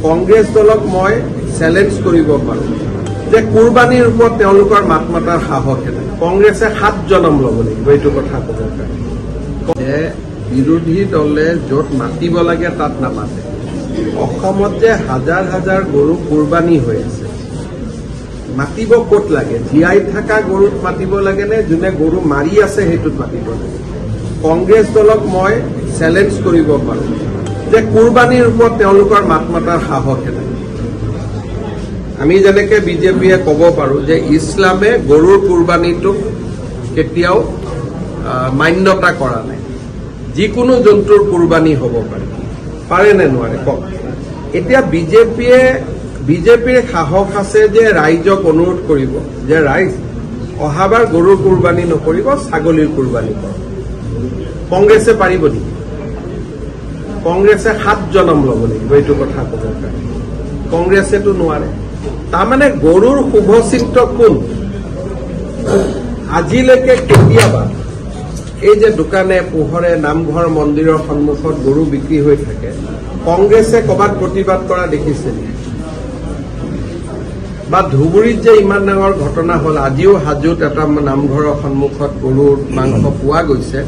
কংগ্ৰেছ দলক মই চেলেঞ্জ কৰিব পাৰোঁ যে কুৰবানীৰ ওপৰত তেওঁলোকৰ মাত মাতাৰ সাহস নাই। কংগ্ৰেছে 7 জনম ল'ব লাগিব এইটো কথা ক'ব পাৰি যে বিৰোধী দলে য'ত মাতিব লাগে তাত নামাতে। অসমত যে হাজাৰ হাজাৰ গৰু কুৰবানী হৈ আছে, মাতিব ক'ত লাগে? জীয়াই থকা গৰুত মাতিব লাগে নে যোনে গৰু মাৰি আছে সেইটোত মাতিব লাগে? কংগ্ৰেছ দলক মই চেলেঞ্জ কৰিব পাৰোঁ যে কুৰবানীৰ ওপৰত তেওঁলোকৰ মাত মাতাৰ সাহস নাই। আমি যেনেকে বিজেপিয়ে ক'ব পাৰোঁ যে ইছলামে গৰুৰ কুৰবানীটোক কেতিয়াও মান্যতা কৰা নাই, যিকোনো জন্তুৰ কুৰবানী হ'ব পাৰে নে নোৱাৰে কওক? এতিয়া বিজেপিৰ সাহস আছে যে ৰাইজক অনুৰোধ কৰিব যে ৰাইজ অহাবাৰ গৰুৰ কুৰবানী নকৰিব, ছাগলীৰ কুৰবানী কৰক। কংগ্ৰেছে পাৰিব নেকি? কংগ্ৰেছে 7 জনম ল'ব লাগিব এইটো কথা ক'ব পাৰি। কংগ্ৰেছেতো নোৱাৰে। তাৰমানে গৰুৰ শুভচিত্ৰ কোন? আজিলৈকে কেতিয়াবা এই যে দোকানে পোহৰে নামঘৰ মন্দিৰৰ সন্মুখত গৰু বিক্ৰী হৈ থাকে, কংগ্ৰেছে ক'ৰবাত প্ৰতিবাদ কৰা দেখিছে নেকি? বা ধুবুৰীত যে ইমান ডাঙৰ ঘটনা হ'ল, আজিও হাজোত এটা নামঘৰৰ সন্মুখত গৰুৰ মাংস পোৱা গৈছে,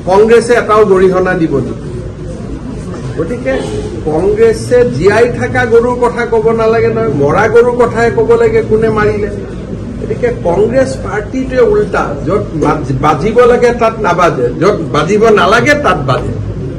কংগ্ৰেছে এটাও গৰিহণা দিব নেকি? গতিকে কংগ্ৰেছে জীয়াই থকা গৰুৰ কথা ক'ব নালাগে নহয়, মৰা গৰুৰ কথাহে ক'ব লাগে কোনে মাৰিলে। গতিকে কংগ্ৰেছ পাৰ্টিটোৱে উল্টা, য'ত বাজিব লাগে তাত নাবাজে, য'ত বাজিব নালাগে তাত বাজে।